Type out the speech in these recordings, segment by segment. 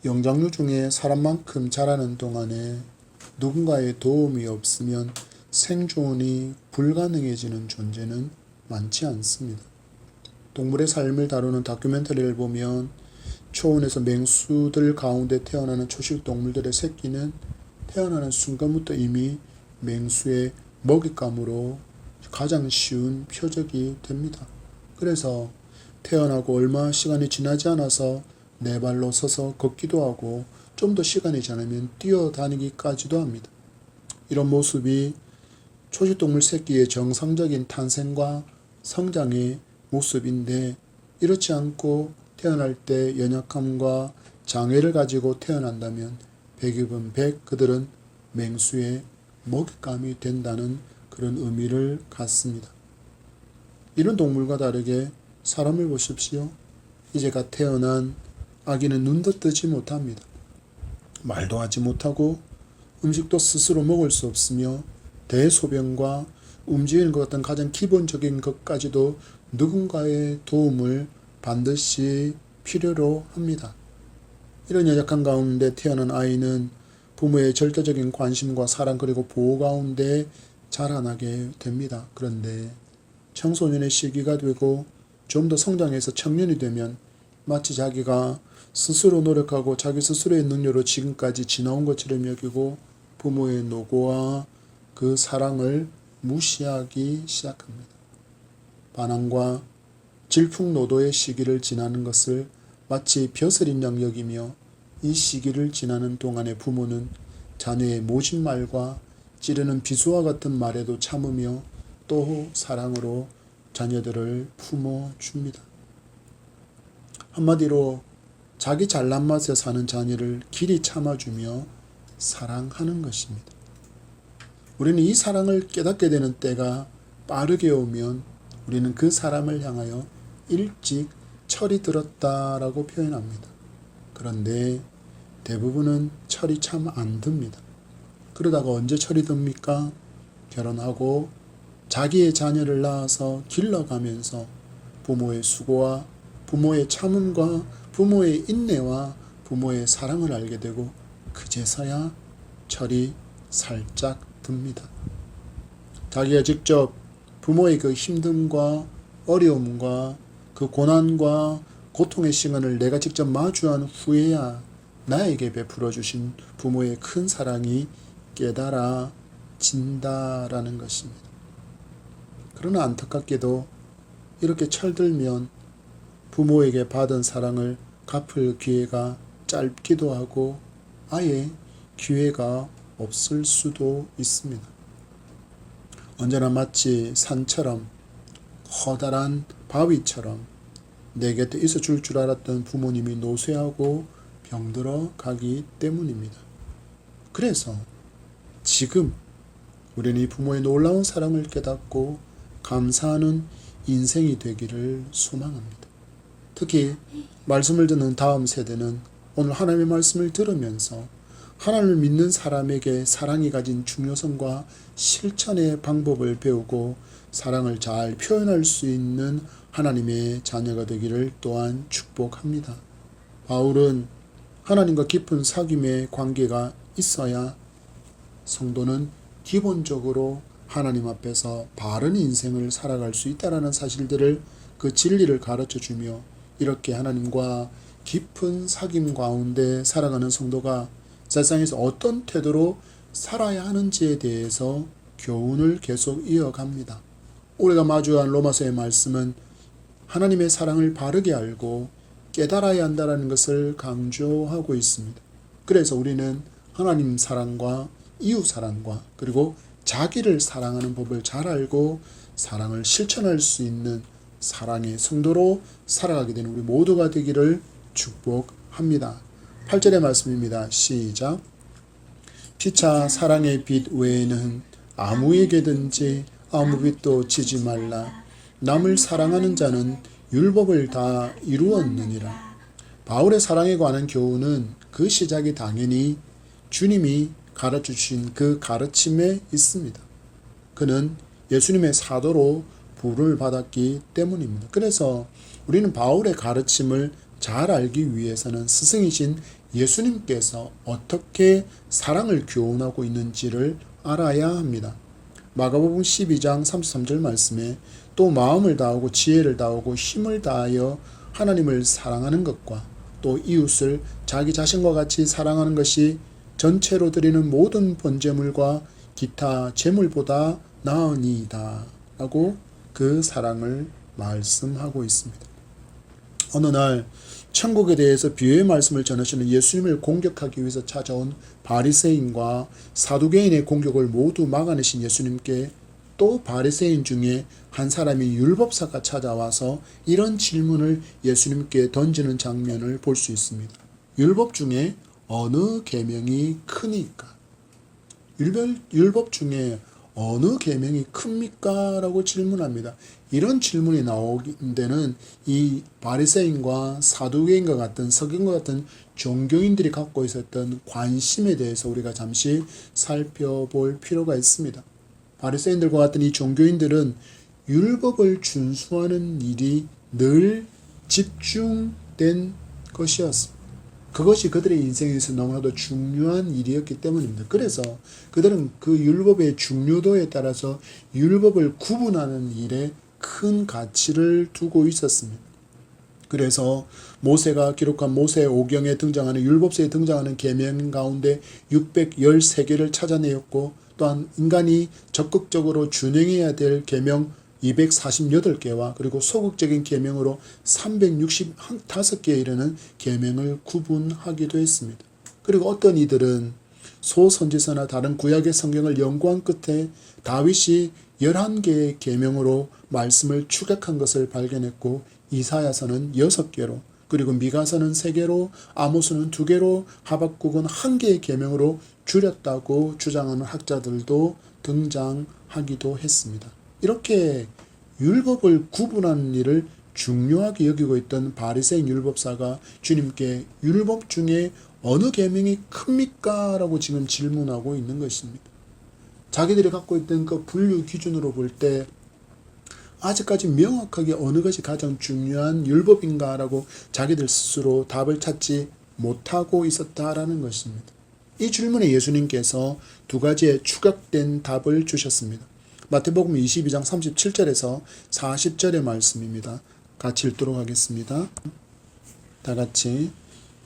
영장류 중에 사람만큼 자라는 동안에 누군가의 도움이 없으면 생존이 불가능해지는 존재는 많지 않습니다. 동물의 삶을 다루는 다큐멘터리를 보면 초원에서 맹수들 가운데 태어나는 초식 동물들의 새끼는 태어나는 순간부터 이미 맹수의 먹잇감으로 가장 쉬운 표적이 됩니다. 그래서 태어나고 얼마 시간이 지나지 않아서 네 발로 서서 걷기도 하고 좀 더 시간이 지나면 뛰어다니기까지도 합니다. 이런 모습이 초식동물 새끼의 정상적인 탄생과 성장의 모습인데, 이렇지 않고 태어날 때 연약함과 장애를 가지고 태어난다면 100이면 100 그들은 맹수의 먹잇감이 된다는 그런 의미를 갖습니다. 이런 동물과 다르게 사람을 보십시오. 이제가 태어난 아기는 눈도 뜨지 못합니다. 말도 하지 못하고 음식도 스스로 먹을 수 없으며 대소변과 움직이는 것 같은 가장 기본적인 것까지도 누군가의 도움을 반드시 필요로 합니다. 이런 연약한 가운데 태어난 아이는 부모의 절대적인 관심과 사랑 그리고 보호 가운데 자라나게 됩니다. 그런데 청소년의 시기가 되고 좀 더 성장해서 청년이 되면 마치 자기가 스스로 노력하고 자기 스스로의 능력으로 지금까지 지나온 것처럼 여기고 부모의 노고와 그 사랑을 무시하기 시작합니다. 반항과 질풍노도의 시기를 지나는 것을 마치 벼슬인 양 여기며 이 시기를 지나는 동안에 부모는 자녀의 모진 말과 찌르는 비수와 같은 말에도 참으며 또 사랑으로 자녀들을 품어줍니다. 한마디로 자기 잘난 맛에 사는 자녀를 길이 참아주며 사랑하는 것입니다. 우리는 이 사랑을 깨닫게 되는 때가 빠르게 오면 우리는 그 사람을 향하여 일찍 철이 들었다라고 표현합니다. 그런데 대부분은 철이 참 안 듭니다. 그러다가 언제 철이 듭니까? 결혼하고 자기의 자녀를 낳아서 길러가면서 부모의 수고와 부모의 참음과 부모의 인내와 부모의 사랑을 알게 되고 그제서야 철이 살짝 듭니다. 자기가 직접 부모의 그 힘듦과 어려움과 그 고난과 고통의 시간을 내가 직접 마주한 후에야 나에게 베풀어 주신 부모의 큰 사랑이 깨달아진다라는 것입니다. 그러나 안타깝게도 이렇게 철들면 부모에게 받은 사랑을 갚을 기회가 짧기도 하고 아예 기회가 없을 수도 있습니다. 언제나 마치 산처럼 커다란 바위처럼 내 곁에 있어 줄 알았던 부모님이 노쇠하고 병들어 가기 때문입니다. 그래서 지금 우리는 이 부모의 놀라운 사랑을 깨닫고 감사하는 인생이 되기를 소망합니다. 특히 말씀을 듣는 다음 세대는 오늘 하나님의 말씀을 들으면서 하나님을 믿는 사람에게 사랑이 가진 중요성과 실천의 방법을 배우고 사랑을 잘 표현할 수 있는 하나님의 자녀가 되기를 또한 축복합니다. 바울은 하나님과 깊은 사귐의 관계가 있어야 성도는 기본적으로 하나님 앞에서 바른 인생을 살아갈 수 있다는 사실들을 그 진리를 가르쳐주며 이렇게 하나님과 깊은 사귐 가운데 살아가는 성도가 세상에서 어떤 태도로 살아야 하는지에 대해서 교훈을 계속 이어갑니다. 우리가 마주한 로마서의 말씀은 하나님의 사랑을 바르게 알고 깨달아야 한다는 것을 강조하고 있습니다. 그래서 우리는 하나님 사랑과 이웃 사랑과 그리고 자기를 사랑하는 법을 잘 알고 사랑을 실천할 수 있는 사랑의 성도로 살아가게 되는 우리 모두가 되기를 축복합니다. 8절의 말씀입니다. 시작. 피차 사랑의 빛 외에는 아무에게든지 아무 빛도 지지 말라. 남을 사랑하는 자는 율법을 다 이루었느니라. 바울의 사랑에 관한 교훈은 그 시작이 당연히 주님이 가르쳐주신 그 가르침에 있습니다. 그는 예수님의 사도로 부름을 받았기 때문입니다. 그래서 우리는 바울의 가르침을 잘 알기 위해서는 스승이신 예수님께서 어떻게 사랑을 교훈하고 있는지를 알아야 합니다. 마가복음 12장 33절 말씀에 또 마음을 다하고 지혜를 다하고 힘을 다하여 하나님을 사랑하는 것과 또 이웃을 자기 자신과 같이 사랑하는 것이 전체로 드리는 모든 번제물과 기타 제물보다 나으니이다 라고 그 사랑을 말씀하고 있습니다. 어느 날 천국에 대해서 비유의 말씀을 전하시는 예수님을 공격하기 위해서 찾아온 바리새인과 사두개인의 공격을 모두 막아내신 예수님께 또 바리새인 중에 한 사람이 율법사가 찾아와서 이런 질문을 예수님께 던지는 장면을 볼 수 있습니다. 율법 중에 어느 계명이 크니까? 율법 중에 어느 계명이 큽니까? 라고 질문합니다. 이런 질문이 나오는 데는 이 바리새인과 사두개인과 같은 서기관과 같은 종교인들이 갖고 있었던 관심에 대해서 우리가 잠시 살펴볼 필요가 있습니다. 바리새인들과 같은 이 종교인들은 율법을 준수하는 일이 늘 집중된 것이었습니다. 그것이 그들의 인생에서 너무나도 중요한 일이었기 때문입니다. 그래서 그들은 그 율법의 중요도에 따라서 율법을 구분하는 일에 큰 가치를 두고 있었습니다. 그래서 모세가 기록한 모세 오경에 등장하는 율법서에 등장하는 계명 가운데 613개를 찾아내었고 또한 인간이 적극적으로 준행해야 될 계명 248개와 그리고 소극적인 계명으로 365개에 이르는 계명을 구분하기도 했습니다. 그리고 어떤 이들은 소선지서나 다른 구약의 성경을 연구한 끝에 다윗이 11개의 계명으로 말씀을 축약한 것을 발견했고 이사야서는 6개로 그리고 미가서는 3개로 아모스는 2개로 하박국은 1개의 계명으로 줄였다고 주장하는 학자들도 등장하기도 했습니다. 이렇게 율법을 구분하는 일을 중요하게 여기고 있던 바리새인 율법사가 주님께 율법 중에 어느 계명이 큽니까? 라고 지금 질문하고 있는 것입니다. 자기들이 갖고 있던 그 분류 기준으로 볼 때 아직까지 명확하게 어느 것이 가장 중요한 율법인가 라고 자기들 스스로 답을 찾지 못하고 있었다라는 것입니다. 이 질문에 예수님께서 2가지의 축약된 답을 주셨습니다. 마태복음 22장 37절에서 40절의 말씀입니다. 같이 읽도록 하겠습니다. 다 같이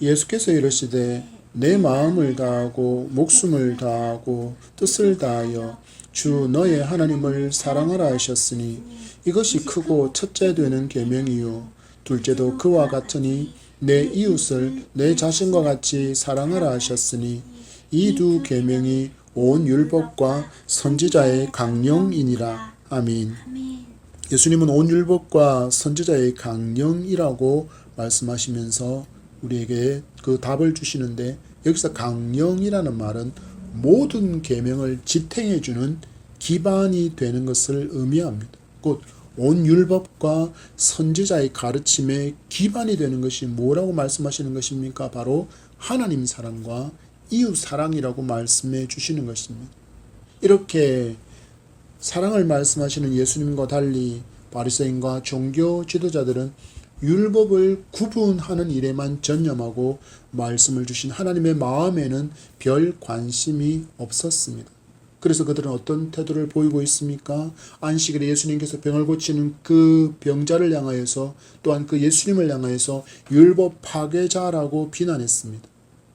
예수께서 이르시되 내 마음을 다하고 목숨을 다하고 뜻을 다하여 주 너의 하나님을 사랑하라 하셨으니 이것이 크고 첫째 되는 계명이요 둘째도 그와 같으니 내 이웃을 내 자신과 같이 사랑하라 하셨으니 이 2 계명이 온 율법과 선지자의 강령이니라. 아멘. 예수님은 온 율법과 선지자의 강령이라고 말씀하시면서 우리에게 그 답을 주시는데 여기서 강령이라는 말은 모든 계명을 지탱해주는 기반이 되는 것을 의미합니다. 곧 온 율법과 선지자의 가르침의 기반이 되는 것이 뭐라고 말씀하시는 것입니까? 바로 하나님 사랑과 이웃 사랑이라고 말씀해 주시는 것입니다. 이렇게 사랑을 말씀하시는 예수님과 달리 바리새인과 종교 지도자들은 율법을 구분하는 일에만 전념하고 말씀을 주신 하나님의 마음에는 별 관심이 없었습니다. 그래서 그들은 어떤 태도를 보이고 있습니까? 안식일에 예수님께서 병을 고치는 그 병자를 향하여서 또한 그 예수님을 향하여서 율법 파괴자라고 비난했습니다.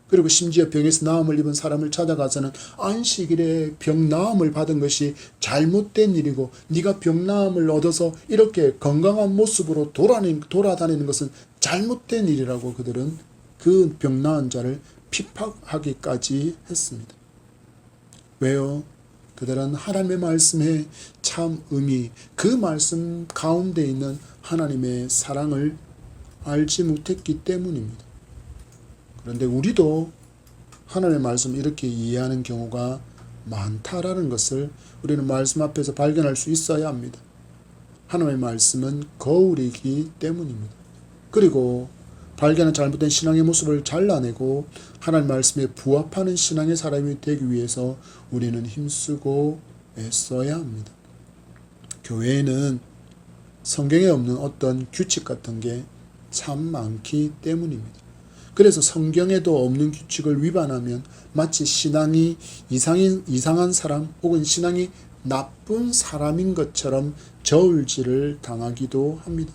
그리고 심지어 병에서 나음을 입은 사람을 찾아가서는 안식일에 병 나음을 받은 것이 잘못된 일이고 네가 병 나음을 얻어서 이렇게 건강한 모습으로 돌아다니는 것은 잘못된 일이라고 그들은 그 병 나은 자를 핍박하기까지 했습니다. 왜요? 그들은 하나님의 말씀의 참 의미, 그 말씀 가운데 있는 하나님의 사랑을 알지 못했기 때문입니다. 그런데 우리도 하나님의 말씀을 이렇게 이해하는 경우가 많다라는 것을 우리는 말씀 앞에서 발견할 수 있어야 합니다. 하나님의 말씀은 거울이기 때문입니다. 그리고 발견한 잘못된 신앙의 모습을 잘라내고 하나님 말씀에 부합하는 신앙의 사람이 되기 위해서 우리는 힘쓰고 애써야 합니다. 교회에는 성경에 없는 어떤 규칙 같은 게 참 많기 때문입니다. 그래서 성경에도 없는 규칙을 위반하면 마치 신앙이 이상한 사람 혹은 신앙이 나쁜 사람인 것처럼 저울질을 당하기도 합니다.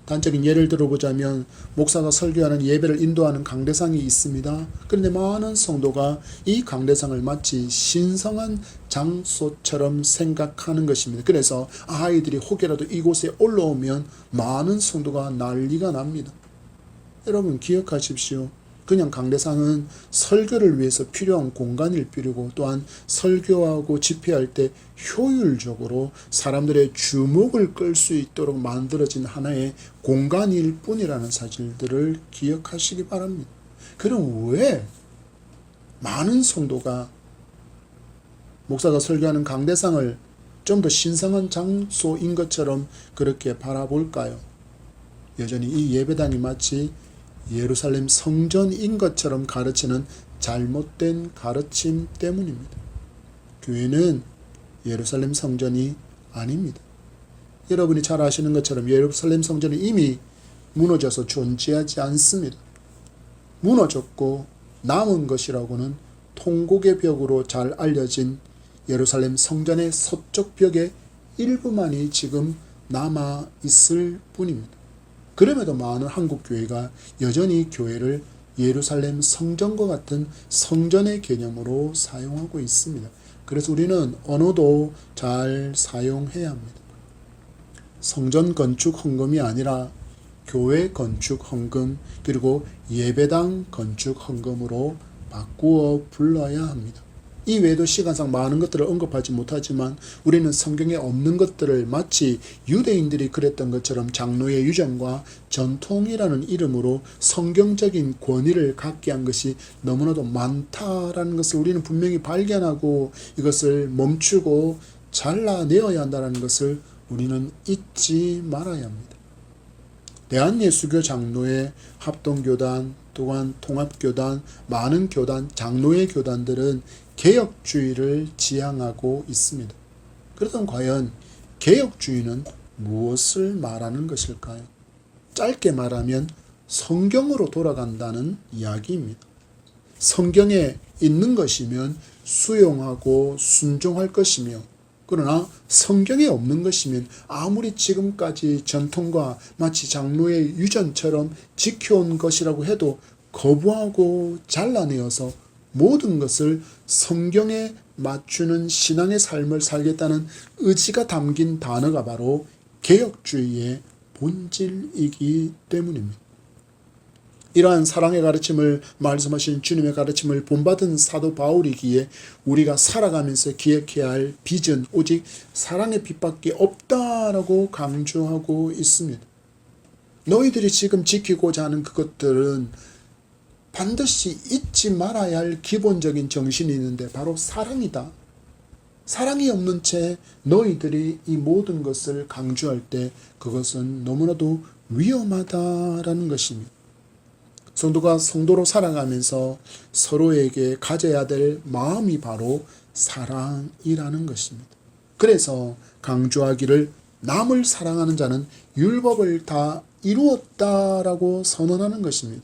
단적인 예를 들어보자면 목사가 설교하는 예배를 인도하는 강대상이 있습니다. 그런데 많은 성도가 이 강대상을 마치 신성한 장소처럼 생각하는 것입니다. 그래서 아이들이 혹여라도 이곳에 올라오면 많은 성도가 난리가 납니다. 여러분 기억하십시오. 그냥 강대상은 설교를 위해서 필요한 공간일 뿐이고 또한 설교하고 집회할 때 효율적으로 사람들의 주목을 끌 수 있도록 만들어진 하나의 공간일 뿐이라는 사실들을 기억하시기 바랍니다. 그럼 왜 많은 성도가 목사가 설교하는 강대상을 좀 더 신성한 장소인 것처럼 그렇게 바라볼까요? 여전히 이 예배당이 마치 예루살렘 성전인 것처럼 가르치는 잘못된 가르침 때문입니다. 교회는 예루살렘 성전이 아닙니다. 여러분이 잘 아시는 것처럼 예루살렘 성전은 이미 무너져서 존재하지 않습니다. 무너졌고 남은 것이라고는 통곡의 벽으로 잘 알려진 예루살렘 성전의 서쪽 벽의 일부만이 지금 남아 있을 뿐입니다. 그럼에도 많은 한국 교회가 여전히 교회를 예루살렘 성전과 같은 성전의 개념으로 사용하고 있습니다. 그래서 우리는 언어도 잘 사용해야 합니다. 성전 건축 헌금이 아니라 교회 건축 헌금 그리고 예배당 건축 헌금으로 바꾸어 불러야 합니다. 이 외에도 시간상 많은 것들을 언급하지 못하지만 우리는 성경에 없는 것들을 마치 유대인들이 그랬던 것처럼 장로의 유전과 전통이라는 이름으로 성경적인 권위를 갖게 한 것이 너무나도 많다라는 것을 우리는 분명히 발견하고 이것을 멈추고 잘라내어야 한다는 것을 우리는 잊지 말아야 합니다. 대한예수교 장로회, 합동교단, 또한 통합교단, 많은 교단, 장로회 교단들은 개혁주의를 지향하고 있습니다. 그렇다면 과연 개혁주의는 무엇을 말하는 것일까요? 짧게 말하면 성경으로 돌아간다는 이야기입니다. 성경에 있는 것이면 수용하고 순종할 것이며 그러나 성경에 없는 것이면 아무리 지금까지 전통과 마치 장로의 유전처럼 지켜온 것이라고 해도 거부하고 잘라내어서 모든 것을 성경에 맞추는 신앙의 삶을 살겠다는 의지가 담긴 단어가 바로 개혁주의의 본질이기 때문입니다. 이러한 사랑의 가르침을 말씀하신 주님의 가르침을 본받은 사도 바울이기에 우리가 살아가면서 기억해야 할 빚은 오직 사랑의 빚밖에 없다라고 강조하고 있습니다. 너희들이 지금 지키고자 하는 그것들은 반드시 잊지 말아야 할 기본적인 정신이 있는데 바로 사랑이다. 사랑이 없는 채 너희들이 이 모든 것을 강조할 때 그것은 너무나도 위험하다라는 것입니다. 성도가 성도로 살아가면서 서로에게 가져야 될 마음이 바로 사랑이라는 것입니다. 그래서 강조하기를 남을 사랑하는 자는 율법을 다 이루었다라고 선언하는 것입니다.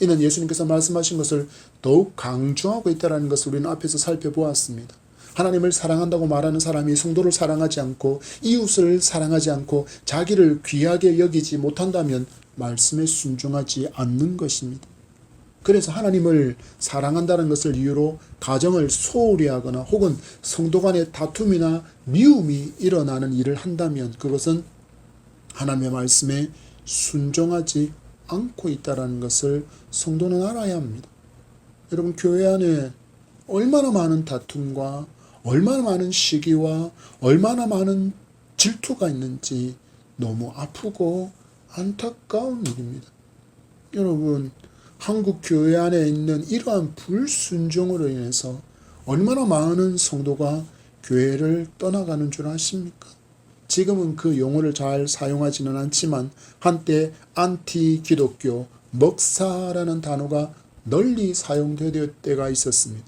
이는 예수님께서 말씀하신 것을 더욱 강조하고 있다는 것을 우리는 앞에서 살펴보았습니다. 하나님을 사랑한다고 말하는 사람이 성도를 사랑하지 않고 이웃을 사랑하지 않고 자기를 귀하게 여기지 못한다면 말씀에 순종하지 않는 것입니다. 그래서 하나님을 사랑한다는 것을 이유로 가정을 소홀히 하거나 혹은 성도 간의 다툼이나 미움이 일어나는 일을 한다면 그것은 하나님의 말씀에 순종하지 않고 있다는 것을 성도는 알아야 합니다. 여러분 교회 안에 얼마나 많은 다툼과 얼마나 많은 시기와 얼마나 많은 질투가 있는지 너무 아프고 안타까운 일입니다. 여러분 한국 교회 안에 있는 이러한 불순종으로 인해서 얼마나 많은 성도가 교회를 떠나가는 줄 아십니까? 지금은 그 용어를 잘 사용하지는 않지만 한때 안티 기독교, 먹사라는 단어가 널리 사용될 때가 있었습니다.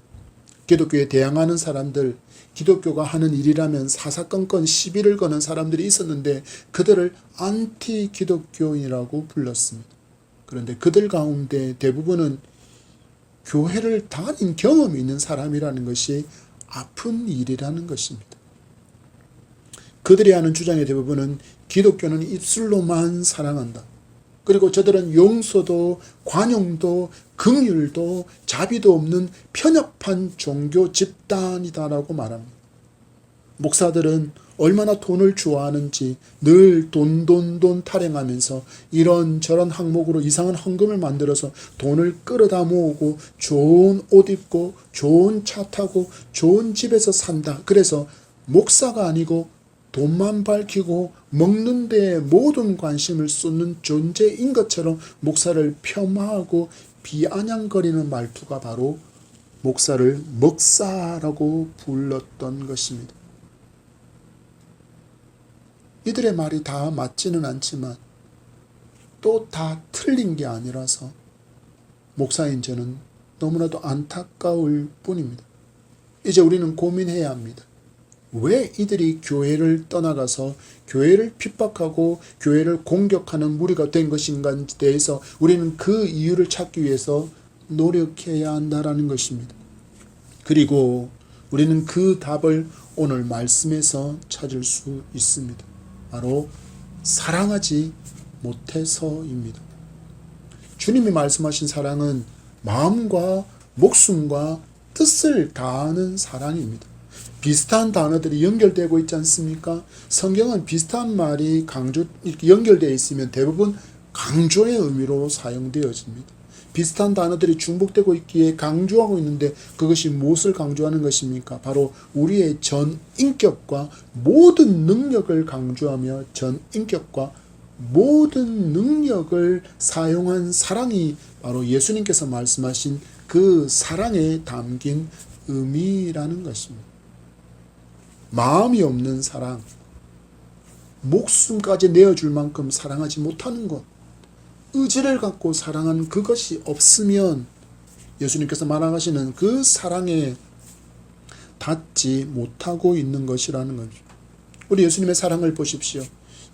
기독교에 대항하는 사람들, 기독교가 하는 일이라면 사사건건 시비를 거는 사람들이 있었는데 그들을 안티 기독교인이라고 불렀습니다. 그런데 그들 가운데 대부분은 교회를 다닌 경험이 있는 사람이라는 것이 아픈 일이라는 것입니다. 그들이 하는 주장의 대부분은 기독교는 입술로만 사랑한다. 그리고 저들은 용서도 관용도 긍휼도 자비도 없는 편협한 종교 집단이다라고 말합니다. 목사들은 얼마나 돈을 좋아하는지 늘 돈 타령하면서 이런저런 항목으로 이상한 헌금을 만들어서 돈을 끌어다 모으고 좋은 옷 입고 좋은 차 타고 좋은 집에서 산다. 그래서 목사가 아니고 돈만 밝히고 먹는 데에 모든 관심을 쏟는 존재인 것처럼 목사를 폄하하고 비아냥거리는 말투가 바로 목사를 먹사라고 불렀던 것입니다. 이들의 말이 다 맞지는 않지만 또 다 틀린 게 아니라서 목사인 저는 너무나도 안타까울 뿐입니다. 이제 우리는 고민해야 합니다. 왜 이들이 교회를 떠나가서 교회를 핍박하고 교회를 공격하는 무리가 된 것인가에 대해서 우리는 그 이유를 찾기 위해서 노력해야 한다는 것입니다. 그리고 우리는 그 답을 오늘 말씀에서 찾을 수 있습니다. 바로 사랑하지 못해서입니다. 주님이 말씀하신 사랑은 마음과 목숨과 뜻을 다하는 사랑입니다. 비슷한 단어들이 연결되고 있지 않습니까? 성경은 비슷한 말이 연결되어 있으면 대부분 강조의 의미로 사용되어집니다. 비슷한 단어들이 중복되고 있기에 강조하고 있는데 그것이 무엇을 강조하는 것입니까? 바로 우리의 전인격과 모든 능력을 강조하며 전인격과 모든 능력을 사용한 사랑이 바로 예수님께서 말씀하신 그 사랑에 담긴 의미라는 것입니다. 마음이 없는 사랑, 목숨까지 내어줄 만큼 사랑하지 못하는 것, 의지를 갖고 사랑하는 그것이 없으면 예수님께서 말하시는 그 사랑에 닿지 못하고 있는 것이라는 거죠. 우리 예수님의 사랑을 보십시오.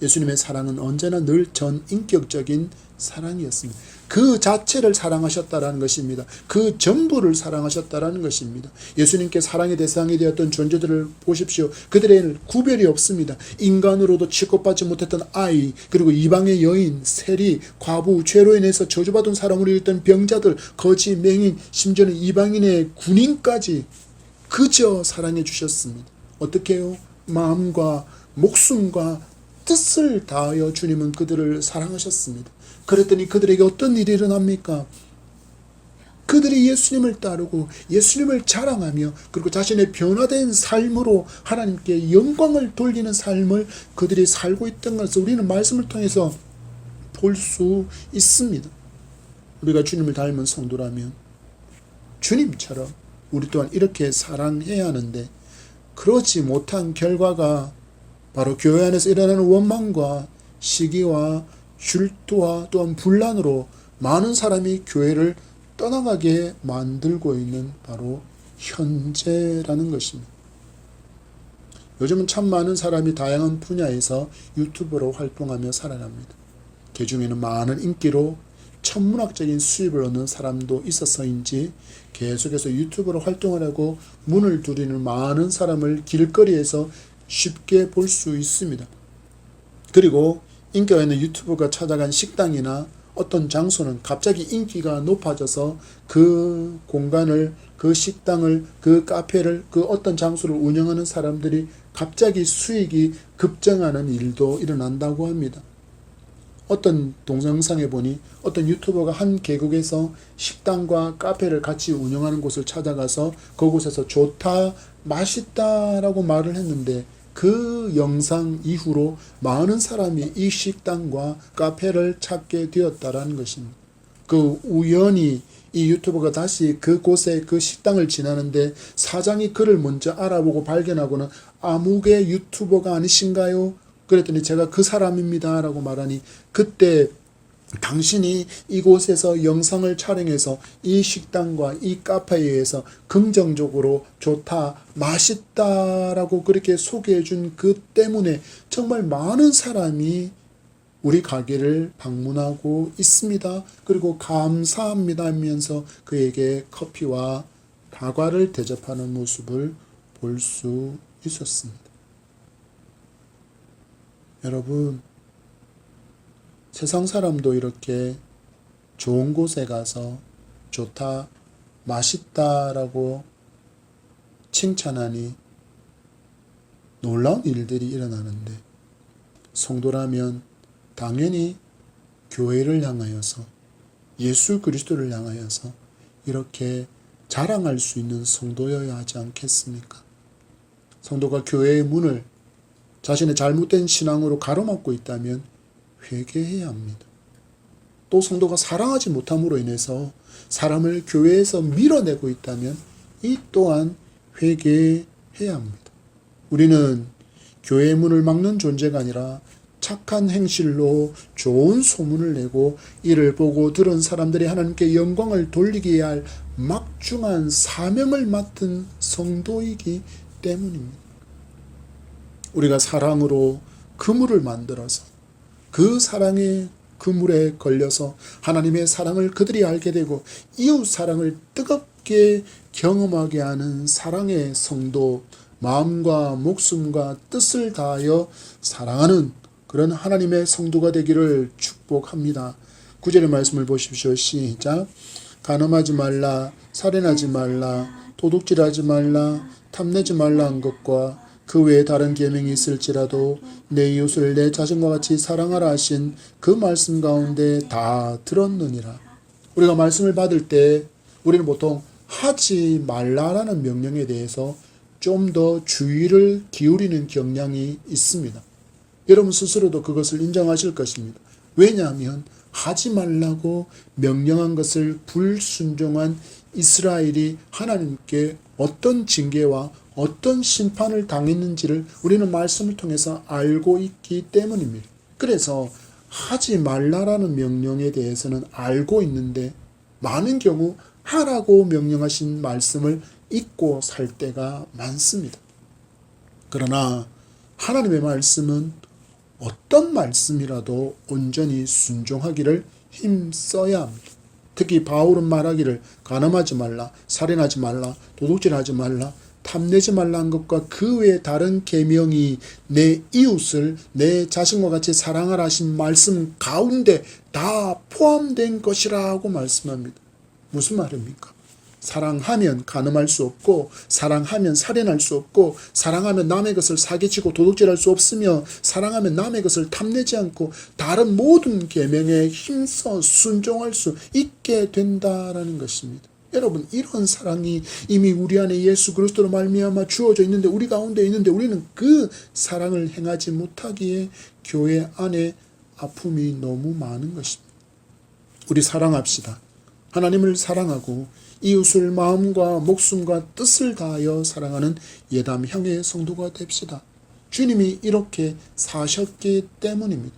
예수님의 사랑은 언제나 늘 전인격적인 사랑이었습니다. 그 자체를 사랑하셨다라는 것입니다. 그 전부를 사랑하셨다라는 것입니다. 예수님께 사랑의 대상이 되었던 존재들을 보십시오. 그들에는 구별이 없습니다. 인간으로도 취급받지 못했던 아이, 그리고 이방의 여인, 세리, 과부, 죄로 인해서 저주받은 사람으로 있던 병자들, 거지, 맹인, 심지어는 이방인의 군인까지 그저 사랑해 주셨습니다. 어떻게 해요? 마음과 목숨과 뜻을 다하여 주님은 그들을 사랑하셨습니다. 그랬더니 그들에게 어떤 일이 일어납니까? 그들이 예수님을 따르고 예수님을 자랑하며 그리고 자신의 변화된 삶으로 하나님께 영광을 돌리는 삶을 그들이 살고 있던 것을 우리는 말씀을 통해서 볼 수 있습니다. 우리가 주님을 닮은 성도라면 주님처럼 우리 또한 이렇게 사랑해야 하는데 그러지 못한 결과가 바로 교회 안에서 일어나는 원망과 시기와 질투와 또한 분란으로 많은 사람이 교회를 떠나가게 만들고 있는 바로 현재라는 것입니다. 요즘은 참 많은 사람이 다양한 분야에서 유튜버로 활동하며 살아갑니다. 그 중에는 많은 인기로 천문학적인 수입을 얻는 사람도 있어서인지 계속해서 유튜버로 활동을 하고 문을 두드리는 많은 사람을 길거리에서 쉽게 볼 수 있습니다. 그리고 인기가 있는 유튜버가 찾아간 식당이나 어떤 장소는 갑자기 인기가 높아져서 그 공간을, 그 식당을, 그 카페를, 그 어떤 장소를 운영하는 사람들이 갑자기 수익이 급증하는 일도 일어난다고 합니다. 어떤 동영상에 보니 어떤 유튜버가 한 계곡에서 식당과 카페를 같이 운영하는 곳을 찾아가서 그곳에서 좋다, 맛있다라고 말을 했는데 그 영상 이후로 많은 사람이 이 식당과 카페를 찾게 되었다라는 것입니다. 그 우연히 이 유튜버가 다시 그곳에 그 식당을 지나는데 사장이 그를 먼저 알아보고 발견하고는 아무개 유튜버가 아니신가요? 그랬더니 제가 그 사람입니다 라고 말하니 그때 당신이 이곳에서 영상을 촬영해서 이 식당과 이 카페에서 긍정적으로 좋다, 맛있다라고 그렇게 소개해 준 그 때문에 정말 많은 사람이 우리 가게를 방문하고 있습니다. 그리고 감사합니다 하면서 그에게 커피와 다과를 대접하는 모습을 볼 수 있었습니다. 여러분, 세상 사람도 이렇게 좋은 곳에 가서 좋다, 맛있다라고 칭찬하니 놀라운 일들이 일어나는데, 성도라면 당연히 교회를 향하여서, 예수 그리스도를 향하여서 이렇게 자랑할 수 있는 성도여야 하지 않겠습니까? 성도가 교회의 문을 자신의 잘못된 신앙으로 가로막고 있다면 회개해야 합니다. 또 성도가 사랑하지 못함으로 인해서 사람을 교회에서 밀어내고 있다면 이 또한 회개해야 합니다. 우리는 교회의 문을 막는 존재가 아니라 착한 행실로 좋은 소문을 내고 이를 보고 들은 사람들이 하나님께 영광을 돌리게 할 막중한 사명을 맡은 성도이기 때문입니다. 우리가 사랑으로 그물을 만들어서 그 사랑의 그물에 걸려서 하나님의 사랑을 그들이 알게 되고 이웃 사랑을 뜨겁게 경험하게 하는 사랑의 성도, 마음과 목숨과 뜻을 다하여 사랑하는 그런 하나님의 성도가 되기를 축복합니다. 9절의 말씀을 보십시오. 시작. 간음하지 말라, 살인하지 말라, 도둑질하지 말라, 탐내지 말라 한 것과 그 외에 다른 계명이 있을지라도 내 이웃을 내 자신과 같이 사랑하라 하신 그 말씀 가운데 다 들었느니라. 우리가 말씀을 받을 때 우리는 보통 하지 말라라는 명령에 대해서 좀 더 주의를 기울이는 경향이 있습니다. 여러분 스스로도 그것을 인정하실 것입니다. 왜냐하면 하지 말라고 명령한 것을 불순종한 이스라엘이 하나님께 어떤 징계와 어떤 심판을 당했는지를 우리는 말씀을 통해서 알고 있기 때문입니다. 그래서 하지 말라라는 명령에 대해서는 알고 있는데 많은 경우 하라고 명령하신 말씀을 잊고 살 때가 많습니다. 그러나 하나님의 말씀은 어떤 말씀이라도 온전히 순종하기를 힘써야 합니다. 특히 바울은 말하기를 간음하지 말라, 살인하지 말라, 도둑질하지 말라, 탐내지 말라 한 것과 그 외에 다른 계명이 내 이웃을 내 자신과 같이 사랑하라 하신 말씀 가운데 다 포함된 것이라고 말씀합니다. 무슨 말입니까? 사랑하면 간음할 수 없고, 사랑하면 살인할 수 없고, 사랑하면 남의 것을 사기치고 도둑질할 수 없으며, 사랑하면 남의 것을 탐내지 않고 다른 모든 계명에 힘써 순종할 수 있게 된다라는 것입니다. 여러분, 이런 사랑이 이미 우리 안에 예수 그리스도로 말미암아 주어져 있는데, 우리 가운데 있는데 우리는 그 사랑을 행하지 못하기에 교회 안에 아픔이 너무 많은 것입니다. 우리 사랑합시다. 하나님을 사랑하고 이웃을 마음과 목숨과 뜻을 다하여 사랑하는 예담형의 성도가 됩시다. 주님이 이렇게 사셨기 때문입니다.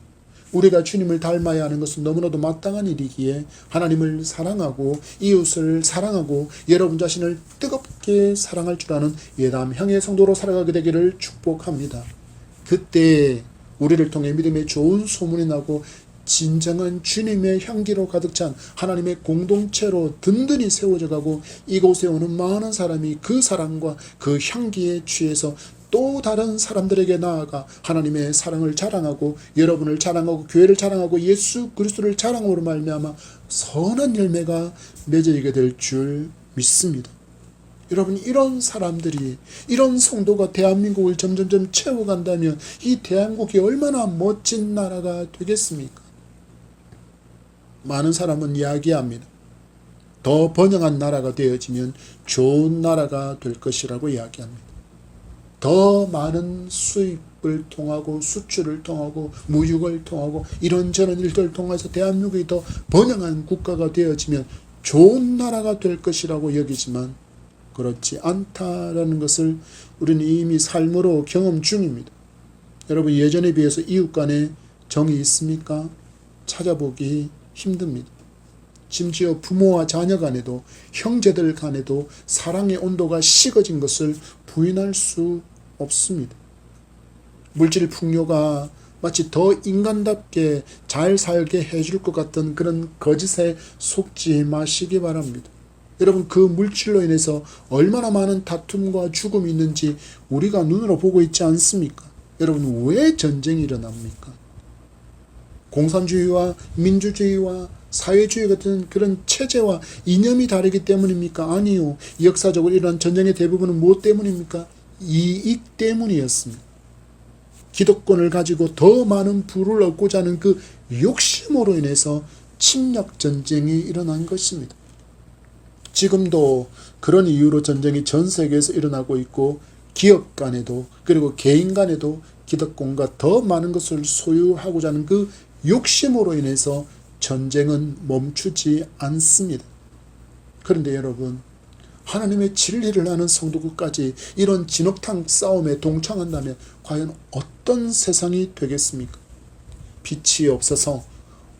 우리가 주님을 닮아야 하는 것은 너무나도 마땅한 일이기에 하나님을 사랑하고 이웃을 사랑하고 여러분 자신을 뜨겁게 사랑할 줄 아는 예담형의 성도로 살아가게 되기를 축복합니다. 그때 우리를 통해 믿음의 좋은 소문이 나고 진정한 주님의 향기로 가득 찬 하나님의 공동체로 든든히 세워져 가고 이곳에 오는 많은 사람이 그 사랑과 그 향기에 취해서 또 다른 사람들에게 나아가 하나님의 사랑을 자랑하고 여러분을 자랑하고 교회를 자랑하고 예수 그리스도를 자랑으로 말미암아 선한 열매가 맺어지게 될 줄 믿습니다. 여러분, 이런 사람들이, 이런 성도가 대한민국을 점점점 채워간다면 이 대한민국이 얼마나 멋진 나라가 되겠습니까? 많은 사람은 이야기합니다. 더 번영한 나라가 되어지면 좋은 나라가 될 것이라고 이야기합니다. 더 많은 수입을 통하고 수출을 통하고 무역을 통하고 이런저런 일들을 통해서 대한민국이 더 번영한 국가가 되어지면 좋은 나라가 될 것이라고 여기지만 그렇지 않다라는 것을 우리는 이미 삶으로 경험 중입니다. 여러분, 예전에 비해서 이웃 간에 정이 있습니까? 찾아보기 힘듭니다. 심지어 부모와 자녀 간에도 형제들 간에도 사랑의 온도가 식어진 것을 부인할 수 없습니다. 물질 풍요가 마치 더 인간답게 잘 살게 해줄 것 같은 그런 거짓에 속지 마시기 바랍니다. 여러분, 그 물질로 인해서 얼마나 많은 다툼과 죽음이 있는지 우리가 눈으로 보고 있지 않습니까? 여러분, 왜 전쟁이 일어납니까? 공산주의와 민주주의와 사회주의 같은 그런 체제와 이념이 다르기 때문입니까? 아니요. 역사적으로 일어난 전쟁의 대부분은 무엇 때문입니까? 이익 때문이었습니다. 기득권을 가지고 더 많은 부를 얻고자 하는 그 욕심으로 인해서 침략 전쟁이 일어난 것입니다. 지금도 그런 이유로 전쟁이 전 세계에서 일어나고 있고, 기업 간에도 그리고 개인 간에도 기득권과 더 많은 것을 소유하고자 하는 그 욕심으로 인해서 전쟁은 멈추지 않습니다. 그런데 여러분, 하나님의 진리를 아는 성도들까지 이런 진흙탕 싸움에 동참한다면 과연 어떤 세상이 되겠습니까? 빛이 없어서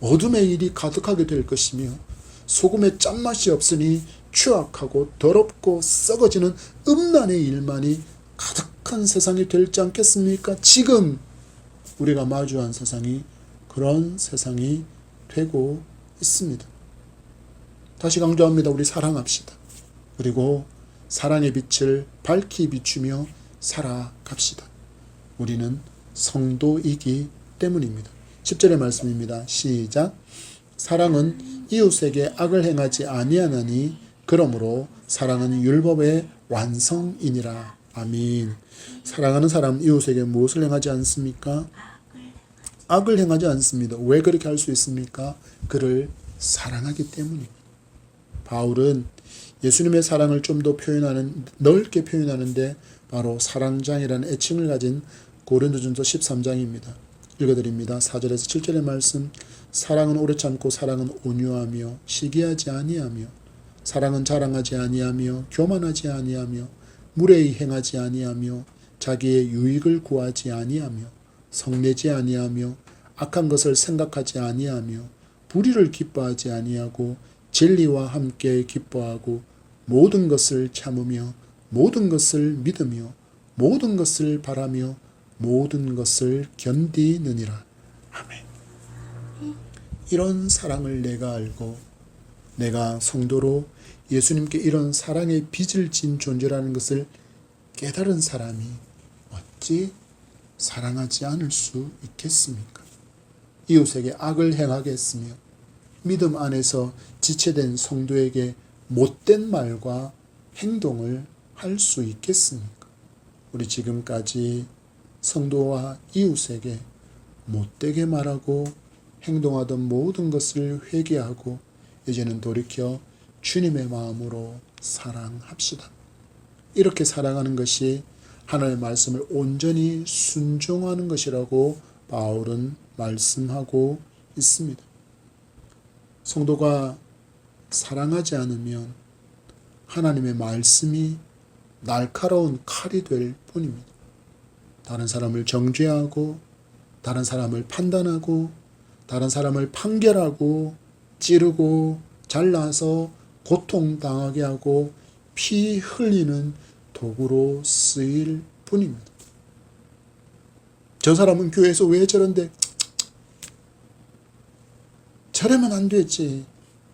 어둠의 일이 가득하게 될 것이며, 소금의 짠맛이 없으니 추악하고 더럽고 썩어지는 음란의 일만이 가득한 세상이 되지 않겠습니까? 지금 우리가 마주한 세상이 그런 세상이 되고 있습니다. 다시 강조합니다. 우리 사랑합시다. 그리고 사랑의 빛을 밝히 비추며 살아갑시다. 우리는 성도이기 때문입니다. 10절의 말씀입니다. 시작. 사랑은 이웃에게 악을 행하지 아니하나니 그러므로 사랑은 율법의 완성이니라. 아멘. 사랑하는 사람 이웃에게 무엇을 행하지 않습니까? 악을 행하지 않습니다. 왜 그렇게 할 수 있습니까? 그를 사랑하기 때문입니다. 바울은 예수님의 사랑을 좀 더 넓게 표현하는데 바로 사랑장이라는 애칭을 가진 고린도전서 13장입니다. 읽어드립니다. 4절에서 7절의 말씀. 사랑은 오래 참고 사랑은 온유하며 시기하지 아니하며 사랑은 자랑하지 아니하며 교만하지 아니하며 무례히 행하지 아니하며 자기의 유익을 구하지 아니하며 성내지 아니하며 악한 것을 생각하지 아니하며 불의를 기뻐하지 아니하고 진리와 함께 기뻐하고 모든 것을 참으며 모든 것을 믿으며 모든 것을 바라며 모든 것을 견디느니라. 아멘. 이런 사랑을 내가 알고 내가 성도로 예수님께 이런 사랑의 빚을 진 존재라는 것을 깨달은 사람이 어찌 사랑하지 않을 수 있겠습니까? 이웃에게 악을 행하겠으며 믿음 안에서 지체된 성도에게 못된 말과 행동을 할 수 있겠습니까? 우리 지금까지 성도와 이웃에게 못되게 말하고 행동하던 모든 것을 회개하고 이제는 돌이켜 주님의 마음으로 사랑합시다. 이렇게 사랑하는 것이 하나님의 말씀을 온전히 순종하는 것이라고 바울은 말씀하고 있습니다. 성도가 사랑하지 않으면 하나님의 말씀이 날카로운 칼이 될 뿐입니다. 다른 사람을 정죄하고 다른 사람을 판단하고 다른 사람을 판결하고 찌르고 잘라서 고통당하게 하고 피 흘리는 도구로 쓰일 뿐입니다. 저 사람은 교회에서 왜 저런데? 저러면 안 되지.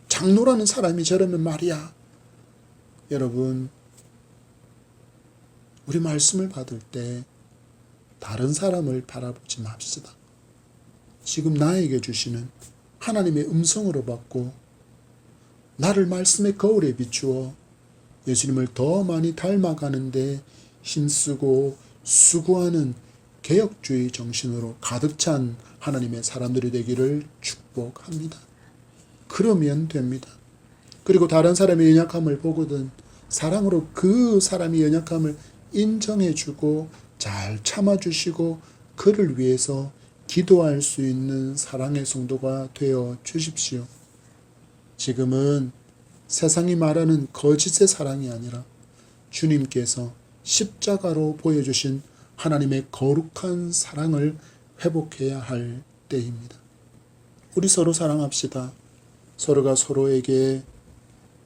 장로라는 사람이 저러면 말이야. 여러분, 우리 말씀을 받을 때 다른 사람을 바라보지 맙시다. 지금 나에게 주시는 하나님의 음성으로 받고 나를 말씀의 거울에 비추어 예수님을 더 많이 닮아가는데 힘쓰고 수고하는 개혁주의 정신으로 가득 찬 하나님의 사람들이 되기를 축복합니다. 그러면 됩니다. 그리고 다른 사람의 연약함을 보거든 사랑으로 그 사람의 연약함을 인정해주고 잘 참아주시고 그를 위해서 기도할 수 있는 사랑의 성도가 되어 주십시오. 지금은 세상이 말하는 거짓의 사랑이 아니라 주님께서 십자가로 보여주신 하나님의 거룩한 사랑을 회복해야 할 때입니다. 우리 서로 사랑합시다. 서로가 서로에게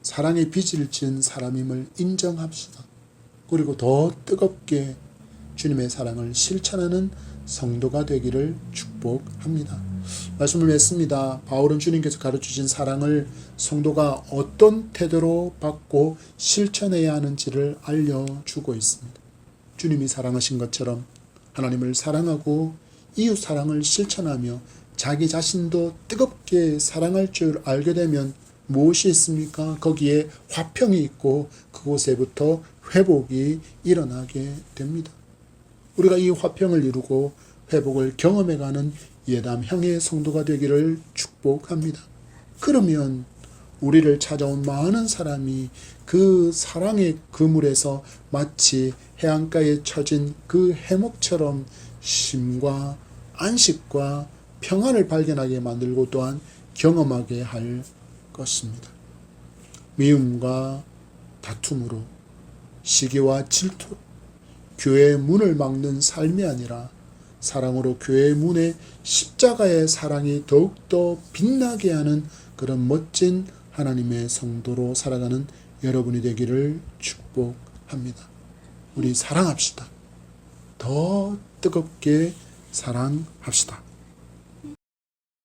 사랑의 빚을 지은 사람임을 인정합시다. 그리고 더 뜨겁게 주님의 사랑을 실천하는 성도가 되기를 축복합니다. 말씀을 맺습니다. 바울은 주님께서 가르치신 사랑을 성도가 어떤 태도로 받고 실천해야 하는지를 알려주고 있습니다. 주님이 사랑하신 것처럼 하나님을 사랑하고 이웃 사랑을 실천하며 자기 자신도 뜨겁게 사랑할 줄 알게 되면 무엇이 있습니까? 거기에 화평이 있고 그곳에부터 회복이 일어나게 됩니다. 우리가 이 화평을 이루고 회복을 경험해가는 예담형의 성도가 되기를 축복합니다. 그러면 우리를 찾아온 많은 사람이 그 사랑의 그물에서 마치 해안가에 쳐진 그 해목처럼 쉼과 안식과 평안을 발견하게 만들고 또한 경험하게 할 것입니다. 미움과 다툼으로 시기와 질투로 교회의 문을 막는 삶이 아니라 사랑으로 교회의 문에 십자가의 사랑이 더욱더 빛나게 하는 그런 멋진 하나님의 성도로 살아가는 여러분이 되기를 축복합니다. 우리 사랑합시다. 더 뜨겁게 사랑합시다.